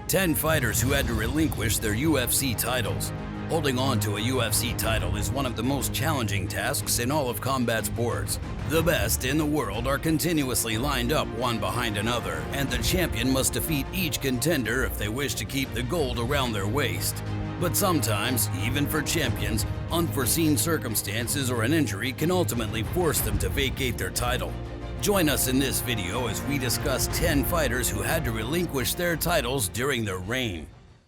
10 fighters who had to relinquish their UFC titles. Holding on to a UFC title is one of the most challenging tasks in all of combat sports. The best in the world are continuously lined up one behind another, and the champion must defeat each contender if they wish to keep the gold around their waist. But sometimes, even for champions, unforeseen circumstances or an injury can ultimately force them to vacate their title. Join us in this video as we discuss 10 fighters who had to relinquish their titles during their reign.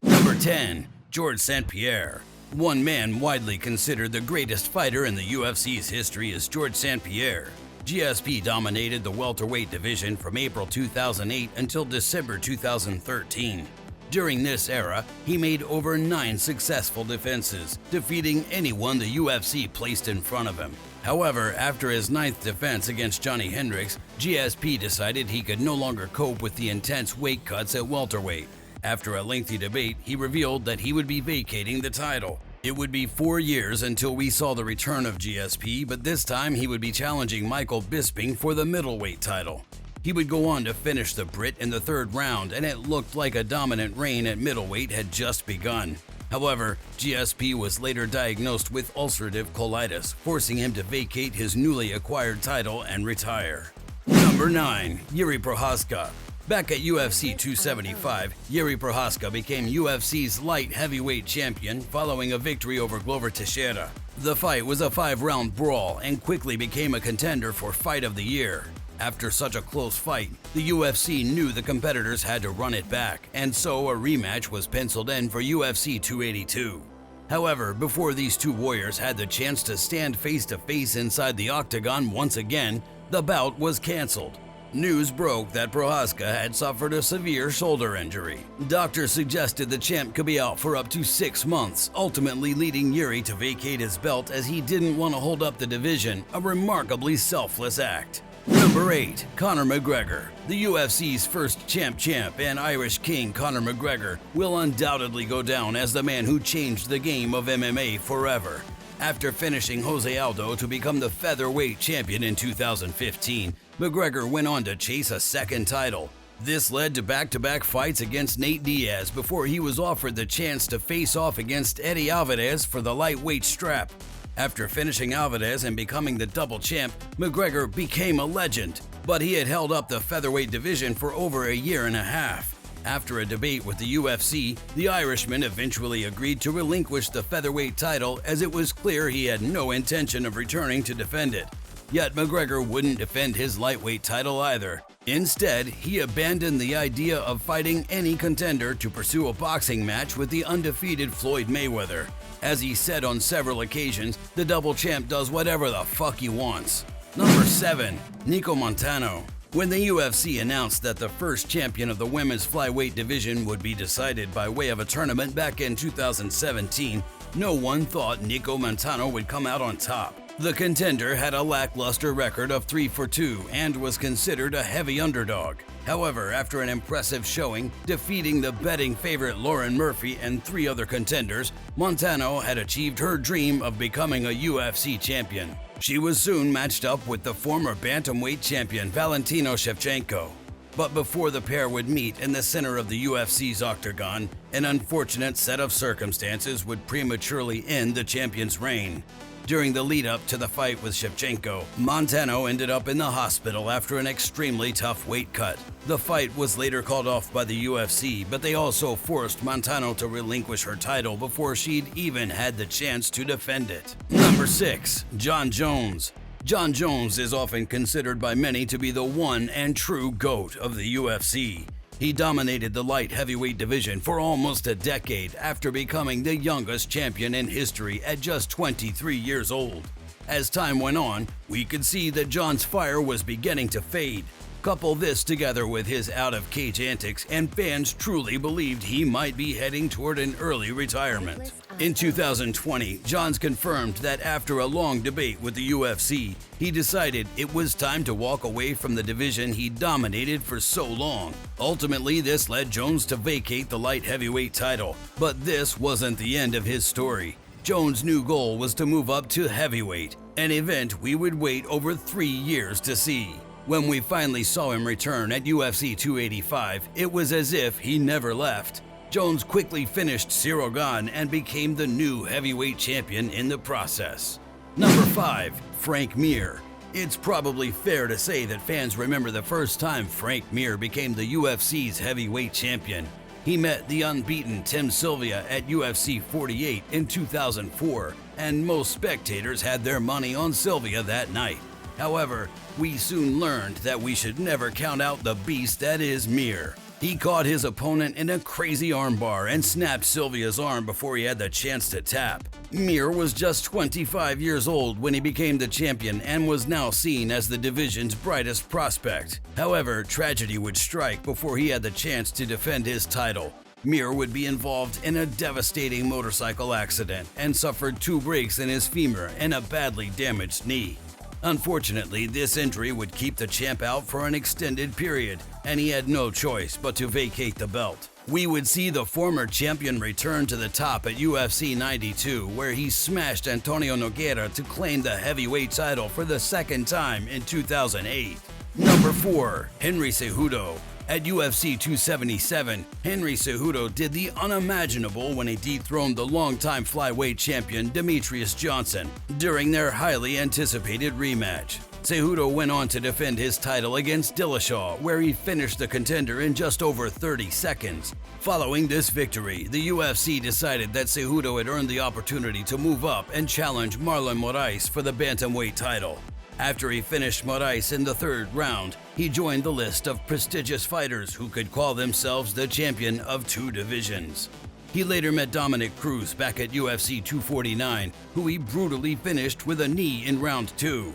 Number 10. George SaintPierre. One man widely considered the greatest fighter in the UFC's history is George SaintPierre. GSP dominated the welterweight division from April 2008 until December 2013. During this era, he made over 9 successful defenses, defeating anyone the UFC placed in front of him. However, after his 9th defense against Johnny Hendricks, GSP decided he could no longer cope with the intense weight cuts at welterweight. After a lengthy debate, he revealed that he would be vacating the title. It would be 4 years until we saw the return of GSP, but this time he would be challenging Michael Bisping for the middleweight title. He would go on to finish the Brit in the 3rd round, and it looked like a dominant reign at middleweight had just begun. However, GSP was later diagnosed with ulcerative colitis, forcing him to vacate his newly acquired title and retire. Number 9. Yuri Prohaska. Back at UFC 275, Yuri Prohaska became UFC's light heavyweight champion following a victory over Glover Teixeira. The fight was a 5-round brawl and quickly became a contender for Fight of the Year. After such a close fight, the UFC knew the competitors had to run it back, and so a rematch was penciled in for UFC 282. However, before these two warriors had the chance to stand face-to-face inside the octagon once again, the bout was cancelled. News broke that Prohaska had suffered a severe shoulder injury. Doctors suggested the champ could be out for up to 6 months, ultimately leading Yuri to vacate his belt as he didn't want to hold up the division, a remarkably selfless act. Number 8. Conor McGregor. The UFC's first champ and Irish king Conor McGregor will undoubtedly go down as the man who changed the game of MMA forever. After finishing Jose Aldo to become the featherweight champion in 2015, McGregor went on to chase a 2nd title. This led to back-to-back fights against Nate Diaz before he was offered the chance to face off against Eddie Alvarez for the lightweight strap. After finishing Alvarez and becoming the double champ, McGregor became a legend, but he had held up the featherweight division for over a year and a half. After a debate with the UFC, the Irishman eventually agreed to relinquish the featherweight title as it was clear he had no intention of returning to defend it. Yet McGregor wouldn't defend his lightweight title either. Instead, he abandoned the idea of fighting any contender to pursue a boxing match with the undefeated Floyd Mayweather. As he said on several occasions, the double champ does whatever the fuck he wants. Number 7. Nico Montano. When the UFC announced that the first champion of the women's flyweight division would be decided by way of a tournament back in 2017, no one thought Nico Montano would come out on top. The contender had a lackluster record of 3-2 and was considered a heavy underdog. However, after an impressive showing, defeating the betting favorite Lauren Murphy and 3 other contenders, Montano had achieved her dream of becoming a UFC champion. She was soon matched up with the former bantamweight champion Valentina Shevchenko. But before the pair would meet in the center of the UFC's octagon, an unfortunate set of circumstances would prematurely end the champion's reign. During the lead-up to the fight with Shevchenko, Montano ended up in the hospital after an extremely tough weight cut. The fight was later called off by the UFC, but they also forced Montano to relinquish her title before she'd even had the chance to defend it. Number 6. Jon Jones. Jon Jones is often considered by many to be the one and true GOAT of the UFC. He dominated the light heavyweight division for almost a decade after becoming the youngest champion in history at just 23 years old. As time went on, we could see that Jon's fire was beginning to fade. Couple this together with his out-of-cage antics, and fans truly believed he might be heading toward an early retirement. In 2020, Jon confirmed that after a long debate with the UFC, he decided it was time to walk away from the division he dominated for so long. Ultimately, this led Jones to vacate the light heavyweight title, but this wasn't the end of his story. Jones' new goal was to move up to heavyweight, an event we would wait over 3 years to see. When we finally saw him return at UFC 285, it was as if he never left. Jones quickly finished Cyril Gane and became the new heavyweight champion in the process. Number 5. Frank Mir. It's probably fair to say that fans remember the first time Frank Mir became the UFC's heavyweight champion. He met the unbeaten Tim Sylvia at UFC 48 in 2004, and most spectators had their money on Sylvia that night. However, we soon learned that we should never count out the beast that is Mir. He caught his opponent in a crazy armbar and snapped Sylvia's arm before he had the chance to tap. Mir was just 25 years old when he became the champion and was now seen as the division's brightest prospect. However, tragedy would strike before he had the chance to defend his title. Mir would be involved in a devastating motorcycle accident and suffered 2 breaks in his femur and a badly damaged knee. Unfortunately, this injury would keep the champ out for an extended period, and he had no choice but to vacate the belt. We would see the former champion return to the top at UFC 92, where he smashed Antonio Nogueira to claim the heavyweight title for the second time in 2008. Number 4. Henry Cejudo. At UFC 277, Henry Cejudo did the unimaginable when he dethroned the longtime flyweight champion Demetrius Johnson during their highly anticipated rematch. Cejudo went on to defend his title against Dillashaw, where he finished the contender in just over 30 seconds. Following this victory, the UFC decided that Cejudo had earned the opportunity to move up and challenge Marlon Moraes for the bantamweight title. After he finished Moraes in the 3rd round, he joined the list of prestigious fighters who could call themselves the champion of 2 divisions. He later met Dominic Cruz back at UFC 249, who he brutally finished with a knee in round 2.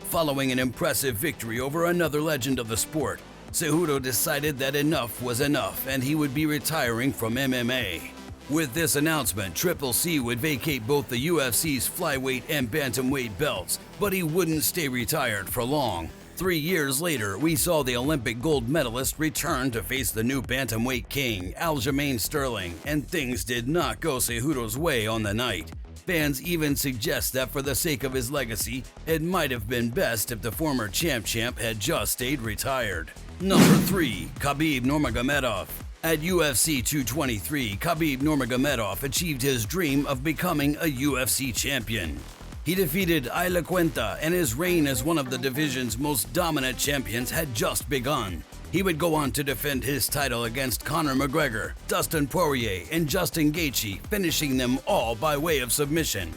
Following an impressive victory over another legend of the sport, Cejudo decided that enough was enough and he would be retiring from MMA. With this announcement, Triple C would vacate both the UFC's flyweight and bantamweight belts, but he wouldn't stay retired for long. 3 years later, we saw the Olympic gold medalist return to face the new bantamweight king, Aljamain Sterling, and things did not go Cejudo's way on the night. Fans even suggest that for the sake of his legacy, it might have been best if the former champ had just stayed retired. Number 3. Khabib Nurmagomedov. At UFC 223, Khabib Nurmagomedov achieved his dream of becoming a UFC champion. He defeated Ayla Cuenta, and his reign as one of the division's most dominant champions had just begun. He would go on to defend his title against Conor McGregor, Dustin Poirier, and Justin Gaethje, finishing them all by way of submission.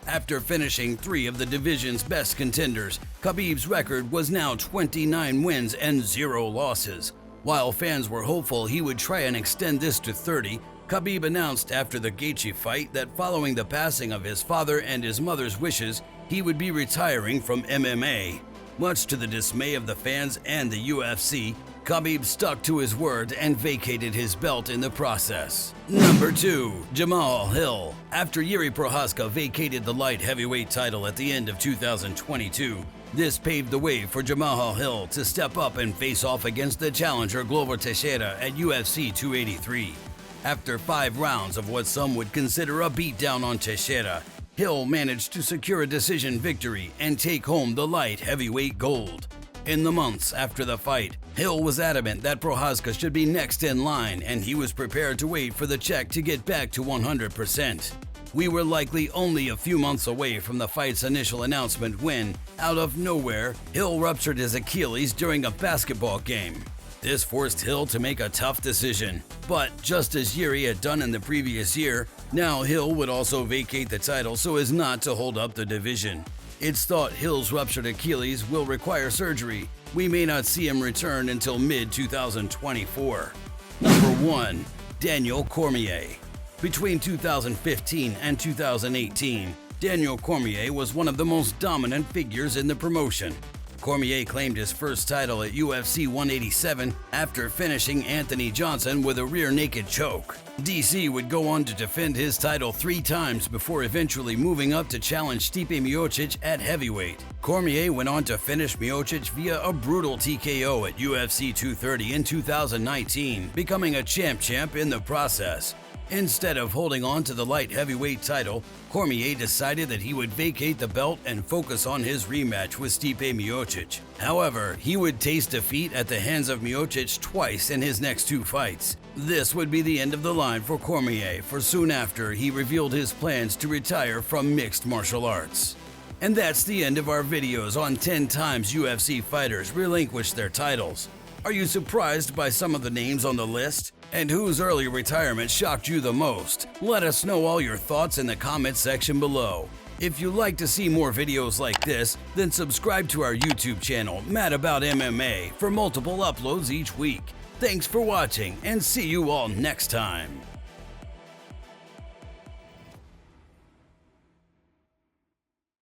After finishing 3 of the division's best contenders, Khabib's record was now 29 wins and 0 losses. While fans were hopeful he would try and extend this to 30, Khabib announced after the Gaethje fight that following the passing of his father and his mother's wishes, he would be retiring from MMA. Much to the dismay of the fans and the UFC, Khabib stuck to his word and vacated his belt in the process. Number 2. Jamal Hill. After Yuri Prohaska vacated the light heavyweight title at the end of 2022, this paved the way for Jamal Hill to step up and face off against the challenger Glover Teixeira at UFC 283. After 5 rounds of what some would consider a beatdown on Teixeira, Hill managed to secure a decision victory and take home the light heavyweight gold. In the months after the fight, Hill was adamant that Prohaska should be next in line, and he was prepared to wait for the check to get back to 100%. We were likely only a few months away from the fight's initial announcement when, out of nowhere, Hill ruptured his Achilles during a basketball game. This forced Hill to make a tough decision, but just as Yuri had done in the previous year, now Hill would also vacate the title so as not to hold up the division. It's thought Hill's ruptured Achilles will require surgery. We may not see him return until mid-2024. Number 1. Daniel Cormier. Between 2015 and 2018, Daniel Cormier was one of the most dominant figures in the promotion. Cormier claimed his first title at UFC 187 after finishing Anthony Johnson with a rear naked choke. DC would go on to defend his title 3 times before eventually moving up to challenge Stipe Miocic at heavyweight. Cormier went on to finish Miocic via a brutal TKO at UFC 230 in 2019, becoming a champ in the process. Instead of holding on to the light heavyweight title, Cormier decided that he would vacate the belt and focus on his rematch with Stipe Miocic. However, he would taste defeat at the hands of Miocic twice in his next 2 fights. This would be the end of the line for Cormier, for soon after he revealed his plans to retire from mixed martial arts. And that's the end of our videos on 10 times UFC fighters relinquish their titles. Are you surprised by some of the names on the list? And whose early retirement shocked you the most? Let us know all your thoughts in the comment section below. If you'd like to see more videos like this, then subscribe to our YouTube channel, MadAboutMMA, for multiple uploads each week. Thanks for watching, and see you all next time.